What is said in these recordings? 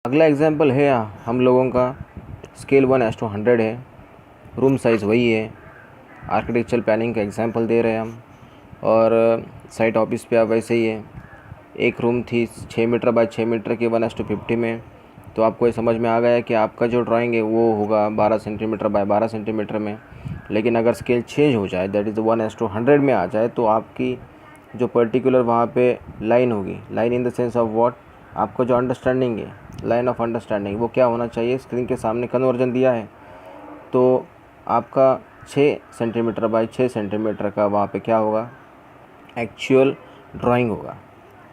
अगला एग्जाम्पल है हम लोगों का स्केल 1:100 है। रूम साइज़ वही है। आर्किटेक्चरल प्लानिंग का एग्जाम्पल दे रहे हैं हम। और साइट ऑफिस पे आप वैसे ही है। एक रूम थी 6 मीटर बाय 6 मीटर की 1:50 में। तो आपको ये समझ में आ गया कि आपका जो ड्राइंग है वो होगा 12 सेंटीमीटर बाय 12 सेंटीमीटर में। लेकिन अगर स्केल चेंज हो जाए, दैट इज़ 1:100 में आ जाए, तो आपकी जो पर्टिकुलर वहाँ पे लाइन होगी, line in the sense of what, आपका जो अंडरस्टैंडिंग है, लाइन ऑफ अंडरस्टैंडिंग, वो क्या होना चाहिए। स्क्रीन के सामने कन्वर्जन दिया है, तो आपका 6 सेंटीमीटर बाय 6 सेंटीमीटर का वहाँ पे क्या होगा, एक्चुअल ड्राइंग होगा।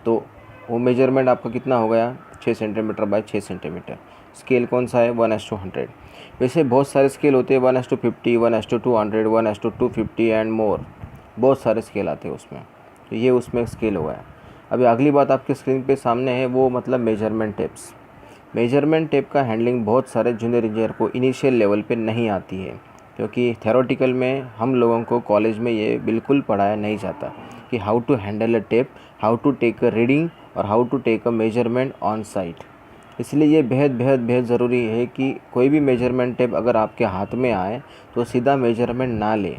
तो वो मेजरमेंट आपका कितना हो गया, 6 सेंटीमीटर बाय 6 सेंटीमीटर। स्केल कौन सा है, 1:100। वैसे बहुत सारे स्केल होते हैं, 1:50, 1:200, 1:250 एंड मोर। बहुत सारे स्केल आते हैं उसमें। तो ये उसमें स्केल हुआ है। अभी अगली बात आपके स्क्रीन पे सामने है, वो मतलब मेजरमेंट टेप्स। मेजरमेंट टेप का हैंडलिंग बहुत सारे जूनियर इंजीनियर को इनिशियल लेवल पे नहीं आती है, क्योंकि थ्योरेटिकल में हम लोगों को कॉलेज में ये बिल्कुल पढ़ाया नहीं जाता कि how to handle a tape, how to take a reading और how to take a measurement on site. इसलिए ये बेहद बेहद बेहद ज़रूरी है कि कोई भी मेजरमेंट टेप अगर आपके हाथ में आए तो सीधा मेजरमेंट ना लें।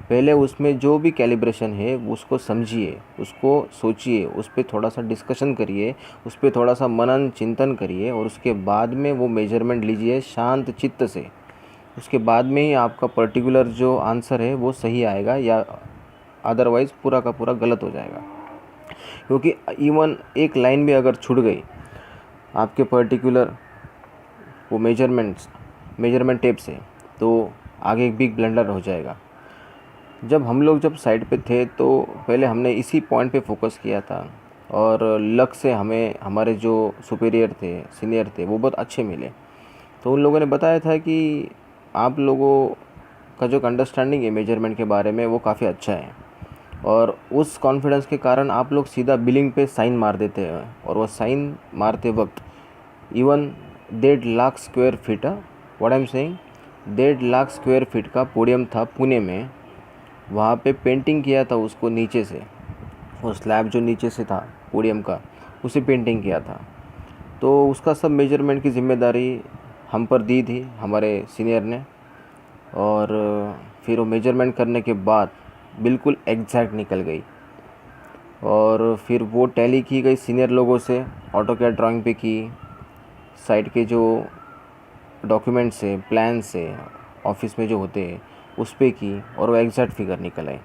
पहले उसमें जो भी कैलिब्रेशन है उसको समझिए, उसको सोचिए, उस पर थोड़ा सा डिस्कशन करिए, उस पर थोड़ा सा मनन चिंतन करिए और उसके बाद में वो मेजरमेंट लीजिए शांत चित्त से। उसके बाद में ही आपका पर्टिकुलर जो आंसर है वो सही आएगा, या अदरवाइज़ पूरा का पूरा गलत हो जाएगा। क्योंकि इवन एक लाइन भी अगर छूट गई आपके पर्टिकुलर वो मेजरमेंट टेप से, तो आगे एक बिग ब्लंडर हो जाएगा। जब साइट पे थे तो पहले हमने इसी पॉइंट पे फोकस किया था, और लक से हमें हमारे जो सुपीरियर थे, सीनियर थे, वो बहुत अच्छे मिले। तो उन लोगों ने बताया था कि आप लोगों का जो अंडरस्टैंडिंग है मेजरमेंट के बारे में वो काफ़ी अच्छा है, और उस कॉन्फिडेंस के कारण आप लोग सीधा बिलिंग पे साइन मार देते हैं। और वो साइन मारते वक्त even 1.5 lakh square feet, what I am saying, 1.5 lakh square feet का पोडियम था पुणे में। वहाँ पे पेंटिंग किया था उसको नीचे से, वो स्लैब जो नीचे से था पोडियम का, उसे पेंटिंग किया था। तो उसका सब मेजरमेंट की ज़िम्मेदारी हम पर दी थी हमारे सीनियर ने। और फिर वो मेजरमेंट करने के बाद बिल्कुल एग्जैक्ट निकल गई, और फिर वो टैली की गई सीनियर लोगों से, ऑटोकैड ड्राइंग पे की, साइट के जो डॉक्यूमेंट्स है, प्लान्स है, ऑफिस में जो होते हैं उस पे की, और वो एग्जैक्ट फिगर निकल आए।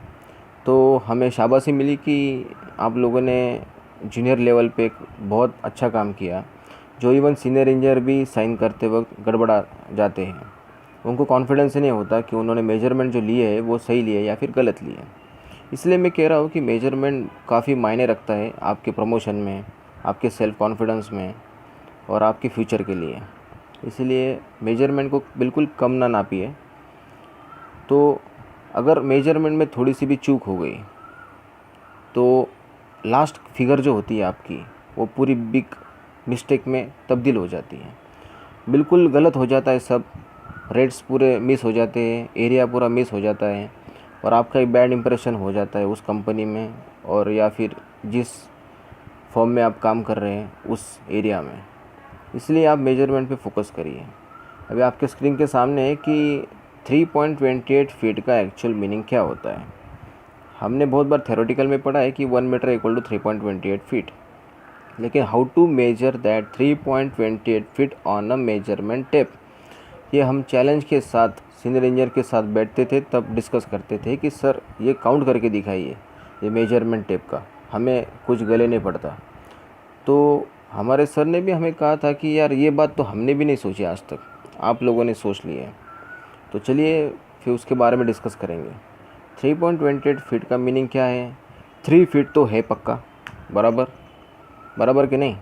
तो हमें शाबाशी मिली कि आप लोगों ने जूनियर लेवल पे एक बहुत अच्छा काम किया। जो इवन सीनियर इंजीनियर भी साइन करते वक्त गड़बड़ा जाते हैं, उनको कॉन्फिडेंस ही नहीं होता कि उन्होंने मेजरमेंट जो लिए है वो सही लिए या फिर गलत लिए। इसलिए मैं कह रहा हूँ कि मेजरमेंट काफ़ी मायने रखता है आपके प्रमोशन में, आपके सेल्फ कॉन्फिडेंस में और आपके फ्यूचर के लिए। इसलिए मेजरमेंट को बिल्कुल कम ना नापिए। तो अगर मेजरमेंट में थोड़ी सी भी चूक हो गई तो लास्ट फिगर जो होती है आपकी, वो पूरी बिग मिस्टेक में तब्दील हो जाती है। बिल्कुल गलत हो जाता है सब, रेट्स पूरे मिस हो जाते हैं, एरिया पूरा मिस हो जाता है, और आपका एक बैड इंप्रेशन हो जाता है उस कंपनी में, और या फिर जिस फॉर्म में आप काम कर रहे हैं उस एरिया में। इसलिए आप मेजरमेंट पे फोकस करिए। अभी आपके स्क्रीन के सामने है कि 3.28 फीट का एक्चुअल मीनिंग क्या होता है। हमने बहुत बार थ्योरेटिकल में पढ़ा है कि 1 मीटर इक्वल टू 3.28 फीट, लेकिन how to measure that 3.28 feet on a measurement tape, ये हम चैलेंज के साथ सीनियर इंजीनियर के साथ बैठते थे, तब डिस्कस करते थे कि सर ये काउंट करके दिखाइए ये मेजरमेंट टेप का, हमें कुछ गले नहीं पड़ता। तो हमारे सर ने भी हमें कहा था कि यार ये बात तो हमने भी नहीं सोची आज तक, आप लोगों ने सोच ली है। तो चलिए फिर उसके बारे में डिस्कस करेंगे। 3.28 फीट का मीनिंग क्या है। 3 फीट तो है पक्का, बराबर बराबर कि नहीं।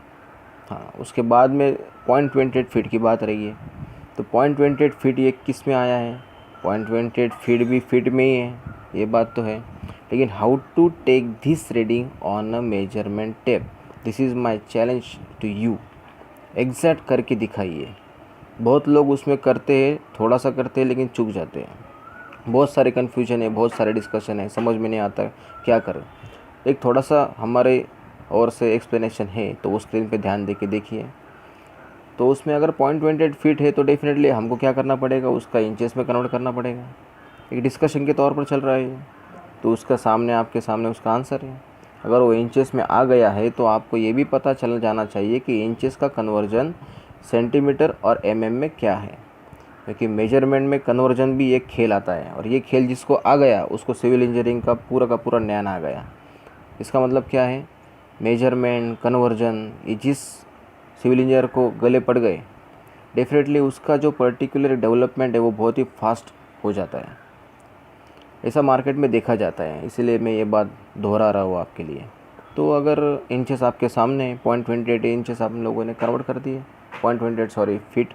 हाँ, उसके बाद में 0.28 फीट की बात रही है। तो 0.28 फीट ये किस में आया है, 0.28 फीट भी फीट में ही है, ये बात तो है। लेकिन how to take this reading on a measurement tape, this is my challenge to you. Exact करके दिखाइए। बहुत लोग उसमें करते हैं, थोड़ा सा करते हैं लेकिन चूक जाते हैं। बहुत सारे कन्फ्यूजन है, बहुत सारे डिस्कशन है, समझ में नहीं आता क्या करें। एक थोड़ा सा हमारे और से एक्सप्लेनेशन है, तो वो स्क्रीन पे ध्यान दे के देखिए। तो उसमें अगर 0.28 फीट है तो डेफिनेटली हमको क्या करना पड़ेगा, उसका इंचेस में कन्वर्ट करना पड़ेगा। एक डिस्कशन के तौर पर चल रहा है ये, तो उसका सामने आपके सामने उसका आंसर है। अगर वो इंचेस में आ गया है तो आपको ये भी पता चल जाना चाहिए कि इंचेस का कन्वर्जन सेंटीमीटर और एमएम में क्या है, क्योंकि मेजरमेंट में कन्वर्जन भी एक खेल आता है, और ये खेल जिसको आ गया उसको सिविल इंजीनियरिंग का पूरा ज्ञान आ गया। इसका मतलब क्या है, मेजरमेंट कन्वर्जन ये जिस सिविल इंजीनियर को गले पड़ गए, डेफिनेटली उसका जो पर्टिकुलर डेवलपमेंट है वो बहुत ही फास्ट हो जाता है। ऐसा मार्केट में देखा जाता है, इसीलिए मैं ये बात दोहरा रहा हूँ आपके लिए। तो अगर इंचेस आपके सामने 0.28 इंचेस आप लोगों ने कन्वर्ट कर दिए, 0.28 फीट,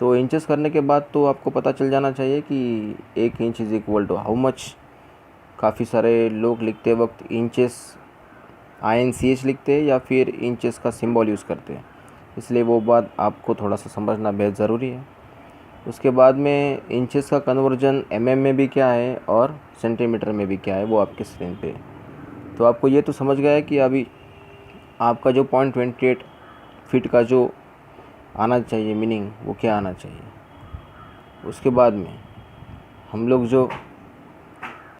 तो इंचेस करने के बाद तो आपको पता चल जाना चाहिए कि 1 inch is equal to how much. काफ़ी सारे लोग लिखते वक्त इंचेस INCH लिखते हैं या फिर इंचेस का सिंबल यूज़ करते हैं, इसलिए वो बात आपको थोड़ा सा समझना बेहद ज़रूरी है। उसके बाद में इंचेस का कन्वर्जन mm में भी क्या है और सेंटीमीटर में भी क्या है वो आपके स्क्रीन पे है। तो आपको ये तो समझ गया है कि अभी आपका जो 0.28 फीट का जो आना चाहिए मीनिंग वो क्या आना चाहिए। उसके बाद में हम लोग जो